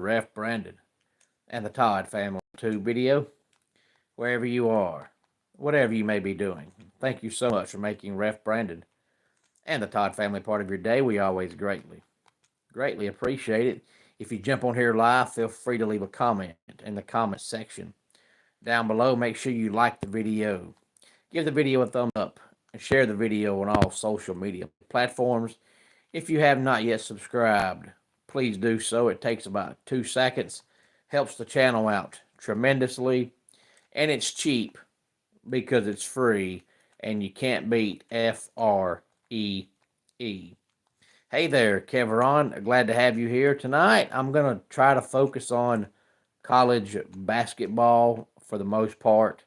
Ref Brandon and the Todd Family YouTube video, wherever you are, whatever you may be doing. Thank you so much for making Ref Brandon and the Todd Family part of your day. We always greatly appreciate it. If you jump on here live, feel free to leave a comment in the comment section down below. Make sure you like the video, give the video a thumbs up, and share the video on all social media platforms. If you have not yet subscribed, please do so. It takes about 2 seconds, helps the channel out tremendously, and it's cheap because it's free, and you can't beat FREE. Hey there, Keveron. Glad to have you here tonight. I'm going to try to focus on college basketball for the most part.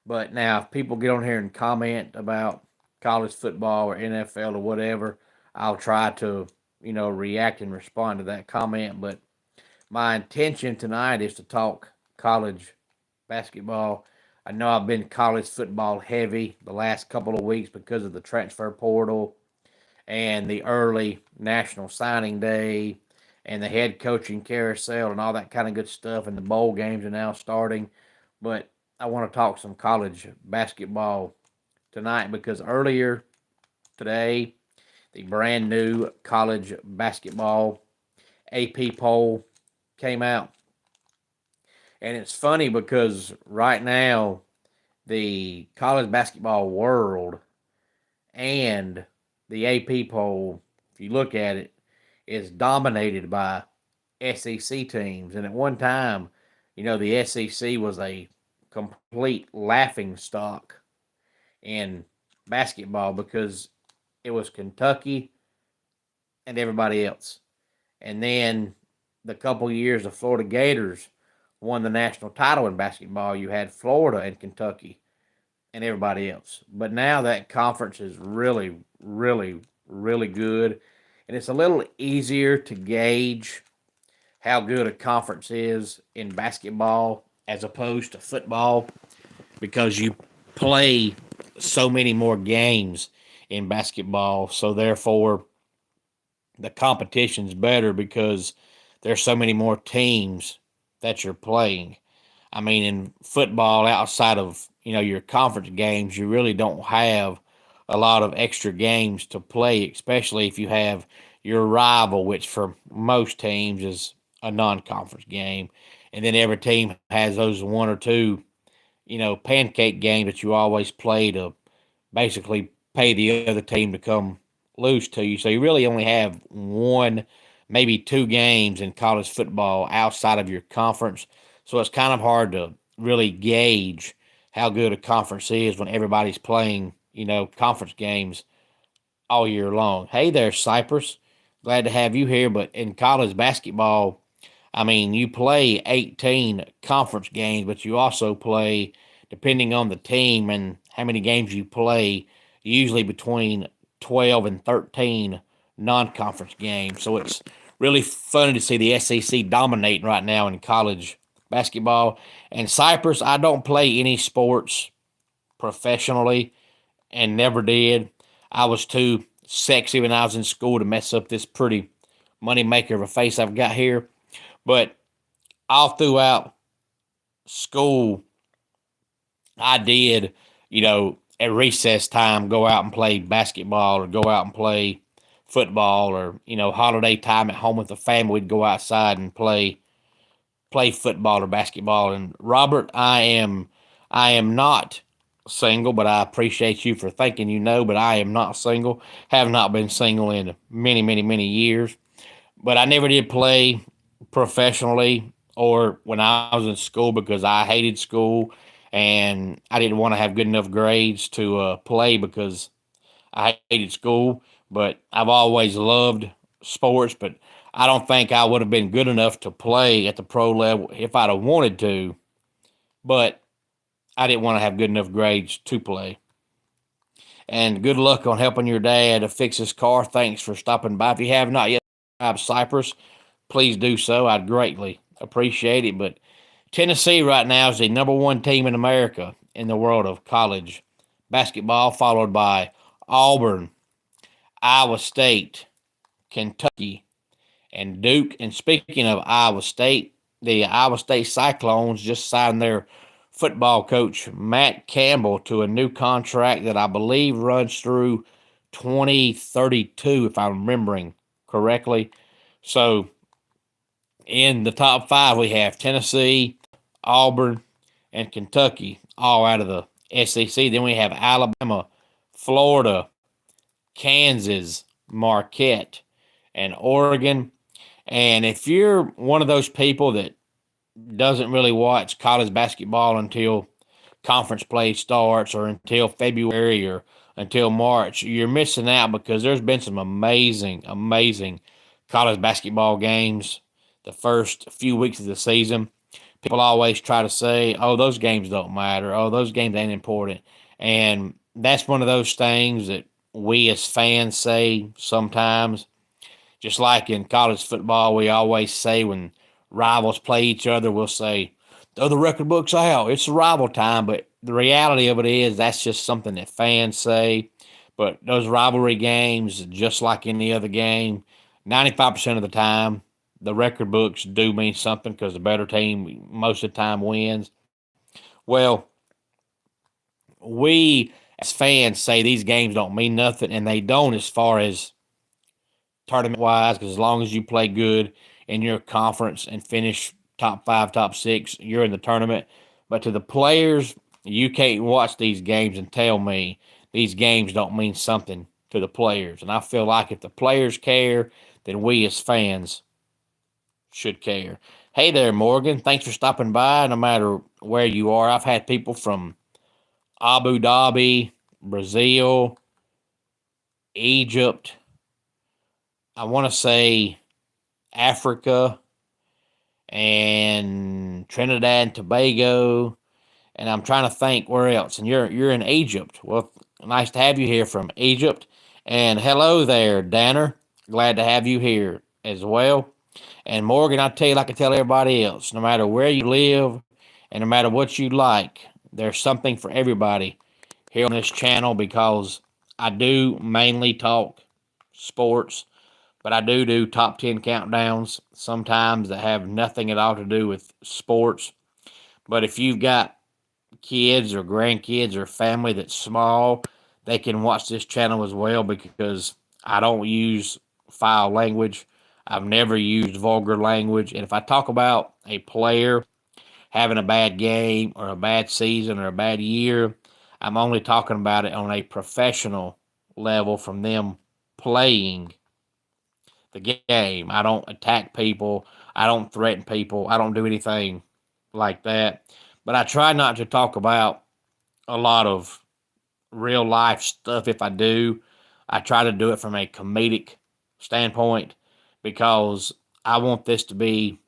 But now, if people get on here and comment about college football or NFL or whatever, I'll try to, react and respond to that comment. But my intention tonight is to talk college basketball. I know I've been college football heavy the last couple of weeks because of the transfer portal and the early national signing day and the head coaching carousel and all that kind of good stuff. And the bowl games are now starting. But I want to talk some college basketball tonight because earlier today, the brand new college basketball AP poll came out. And it's funny because right now, the college basketball world and the AP poll, if you look at it, is dominated by SEC teams. And at one time, the SEC was a complete laughing stock in basketball because it was Kentucky and everybody else. And then the couple years the Florida Gators won the national title in basketball, you had Florida and Kentucky and everybody else. But now that conference is really, really, really good. And it's a little easier to gauge how good a conference is in basketball as opposed to football because you play so many more games in basketball. So therefore, the competition's better because there's so many more teams that you're playing. I mean, in football, outside of your conference games, you really don't have a lot of extra games to play, especially if you have your rival, which for most teams is a non-conference game, and then every team has those one or two, pancake games that you always play to basically pay the other team to come lose to you. So you really only have one, maybe two games in college football outside of your conference. So it's kind of hard to really gauge how good a conference is when everybody's playing, conference games all year long. Hey there, Cypress. Glad to have you here. But in college basketball, I mean, you play 18 conference games, but you also play, depending on the team and how many games you play, usually between 12 and 13 non-conference games. So it's really funny to see the SEC dominating right now in college basketball. And Cypress, I don't play any sports professionally and never did. I was too sexy when I was in school to mess up this pretty moneymaker of a face I've got here. But all throughout school, I did, at recess time, go out and play basketball or go out and play football or, holiday time at home with the family, we'd go outside and play football or basketball. And Robert, I am not single, but I appreciate you for thinking but I am not single. Have not been single in many, many, many years. But I never did play professionally or when I was in school because I hated school and I didn't want to have good enough grades to play because I hated school. But I've always loved sports, but I don't think I would have been good enough to play at the pro level if I'd have wanted to. But I didn't want to have good enough grades to play. And good luck on helping your dad to fix his car. Thanks for stopping by. If you have not yet subscribed Cypress, please do so. I'd greatly appreciate it. But Tennessee right now is the number one team in America in the world of college basketball, followed by Auburn, Iowa State, Kentucky, and Duke. And speaking of Iowa State, the Iowa State Cyclones just signed their football coach, Matt Campbell, to a new contract that I believe runs through 2032, if I'm remembering correctly. So in the top five, we have Tennessee, Auburn, and Kentucky, all out of the SEC. Then we have Alabama, Florida, Kansas, Marquette, and Oregon. And if you're one of those people that doesn't really watch college basketball until conference play starts or until February or until March, you're missing out because there's been some amazing, amazing college basketball games the first few weeks of the season. People always try to say, oh, those games don't matter. Oh, those games ain't important. And that's one of those things that we as fans say sometimes. Just like in college football, we always say when rivals play each other, we'll say, throw the record books out. It's a rival time. But the reality of it is that's just something that fans say. But those rivalry games, just like any other game, 95% of the time, the record books do mean something because the better team most of the time wins. Well, we as fans say these games don't mean nothing, and they don't as far as tournament wise, because as long as you play good in your conference and finish top five, top six, you're in the tournament. But to the players, you can't watch these games and tell me these games don't mean something to the players. And I feel like if the players care, then we as fans should care. Hey there, Morgan. Thanks for stopping by. No matter where you are, I've had people from Abu Dhabi, Brazil, Egypt, I want to say Africa, and Trinidad and Tobago, and I'm trying to think where else. And you're in Egypt. Well, nice to have you here from Egypt. And hello there, Danner. Glad to have you here as well. And Morgan, I tell you, like I tell everybody else, no matter where you live and no matter what you like, there's something for everybody here on this channel because I do mainly talk sports, but I do top 10 countdowns sometimes that have nothing at all to do with sports. But if you've got kids or grandkids or family that's small, they can watch this channel as well because I don't use foul language. I've never used vulgar language. And if I talk about a player having a bad game or a bad season or a bad year, I'm only talking about it on a professional level from them playing the game. I don't attack people. I don't threaten people. I don't do anything like that. But I try not to talk about a lot of real life stuff. If I do, I try to do it from a comedic standpoint because I want this to be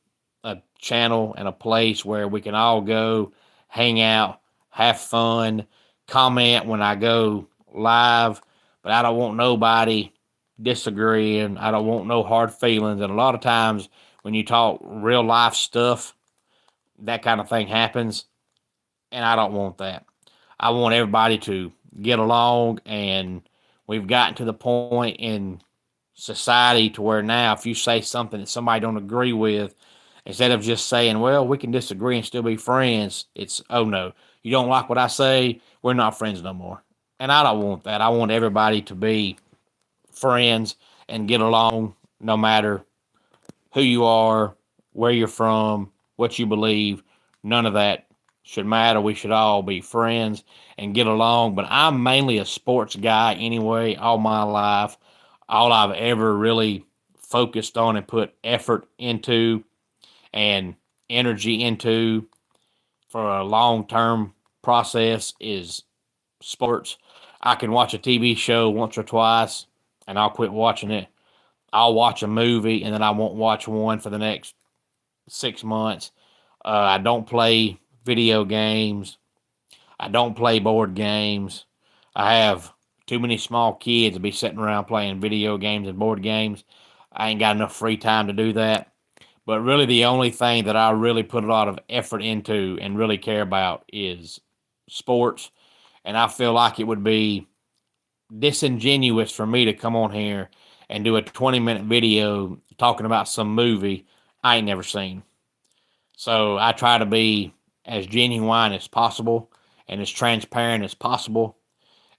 a channel and a place where we can all go, hang out, have fun, comment when I go live. But I don't want nobody disagreeing. I don't want no hard feelings. And a lot of times when you talk real life stuff, that kind of thing happens. And I don't want that. I want everybody to get along. And we've gotten to the point in society to where now if you say something that somebody don't agree with, instead of just saying, well, we can disagree and still be friends, it's, oh no, you don't like what I say, we're not friends no more. And I don't want that. I want everybody to be friends and get along no matter who you are, where you're from, what you believe. None of that should matter. We should all be friends and get along. But I'm mainly a sports guy anyway, all my life. All I've ever really focused on and put effort into and energy into for a long-term process is sports. I can watch a TV show once or twice and I'll quit watching it. I'll watch a movie and then I won't watch one for the next 6 months. I don't play video games. I don't play board games. I have too many small kids to be sitting around playing video games and board games. I ain't got enough free time to do that. But really the only thing that I really put a lot of effort into and really care about is sports. And I feel like it would be disingenuous for me to come on here and do a 20-minute video talking about some movie I ain't never seen. So I try to be as genuine as possible and as transparent as possible.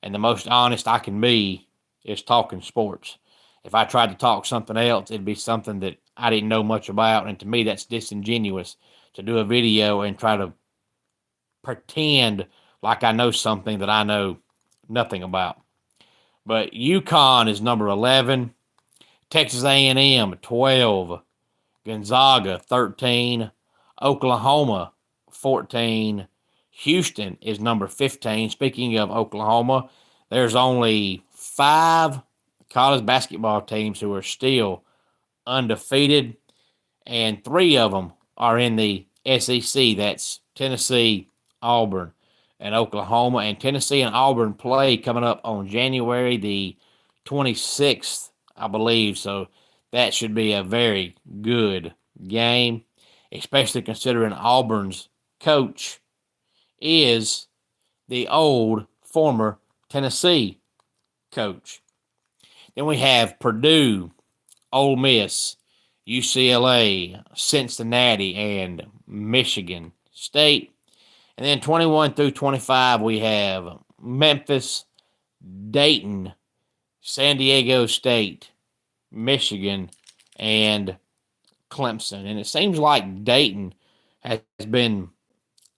And the most honest I can be is talking sports. If I tried to talk something else, it'd be something that I didn't know much about. And to me, that's disingenuous to do a video and try to pretend like I know something that I know nothing about. But UConn is number 11, Texas A&M 12, Gonzaga 13, Oklahoma 14, Houston is number 15. Speaking of Oklahoma, there's only 5 college basketball teams who are still undefeated, and 3 of them are in the SEC. That's Tennessee, Auburn, and Oklahoma. And Tennessee and Auburn play coming up on January the 26th, I believe. So that should be a very good game, especially considering Auburn's coach is the old former Tennessee coach. Then we have Purdue, Ole Miss, UCLA, Cincinnati, and Michigan State. And then 21 through 25, we have Memphis, Dayton, San Diego State, Michigan, and Clemson. And it seems like Dayton has been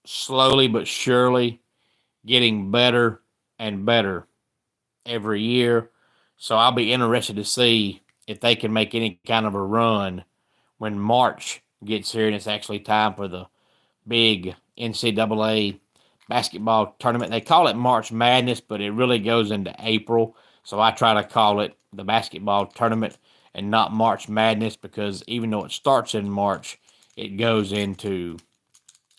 slowly but surely getting better and better every year. So I'll be interested to see if they can make any kind of a run when March gets here and it's actually time for the big NCAA basketball tournament. They call it March Madness, but it really goes into April. So I try to call it the basketball tournament and not March Madness, because even though it starts in March, it goes into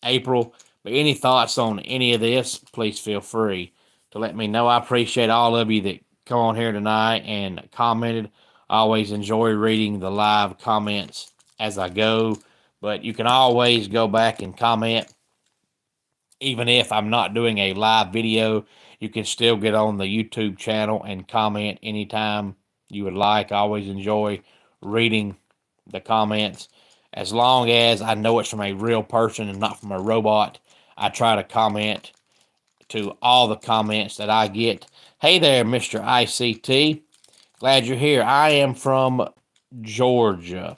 April. But any thoughts on any of this, please feel free to let me know. I appreciate all of you that come on here tonight and commented. I always enjoy reading the live comments as I go, but you can always go back and comment. Even if I'm not doing a live video, you can still get on the YouTube channel and comment anytime you would like. I always enjoy reading the comments. As long as I know it's from a real person and not from a robot, I try to comment to all the comments that I get. Hey there, Mr. ICT. Glad you're here. I am from Georgia.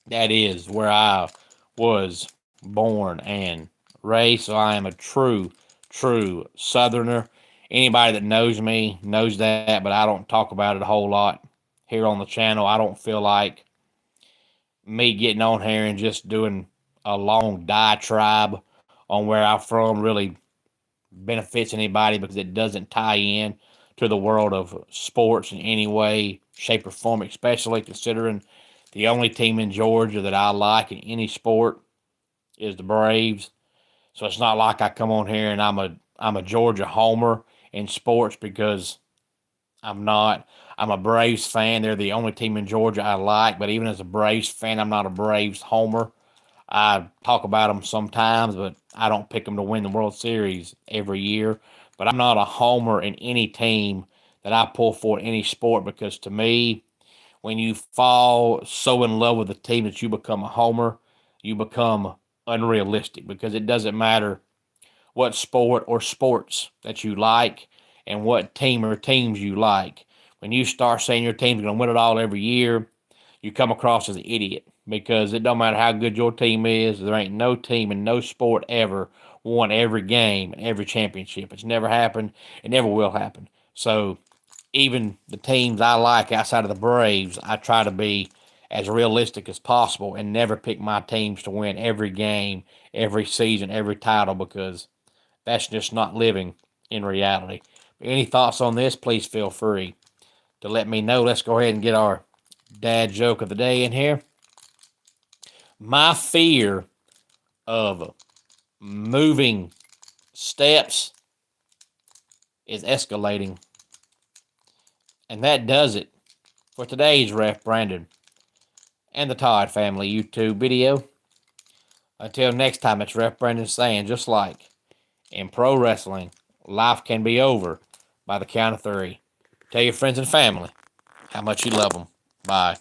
That is where I was born and raised, so I am a true Southerner. Anybody that knows me knows that, but I don't talk about it a whole lot here on the channel. I don't feel like me getting on here and just doing a long diatribe on where I'm from really benefits anybody, because it doesn't tie in to the world of sports in any way, shape, or form, especially considering the only team in Georgia that I like in any sport is the Braves. So it's not like I come on here and I'm a Georgia homer in sports, because I'm not. I'm a Braves fan. They're the only team in Georgia I like, but even as a Braves fan, I'm not a Braves homer. I talk about them sometimes, but I don't pick them to win the World Series every year. But I'm not a homer in any team that I pull for in any sport, because to me, when you fall so in love with the team that you become a homer, you become unrealistic, because it doesn't matter what sport or sports that you like and what team or teams you like. When you start saying your team's going to win it all every year, you come across as an idiot, because it don't matter how good your team is. There ain't no team in no sport ever won every game and every championship. It's never happened. It never will happen. So even the teams I like outside of the Braves, I try to be as realistic as possible and never pick my teams to win every game, every season, every title, because that's just not living in reality. Any thoughts on this, please feel free to let me know. Let's go ahead and get our dad joke of the day in here. My fear of moving steps is escalating. And that does it for today's Ref Brandon and the Todd Family YouTube video. Until next time, it's Ref Brandon saying, just like in pro wrestling, life can be over by the count of 3. Tell your friends and family how much you love them. Bye.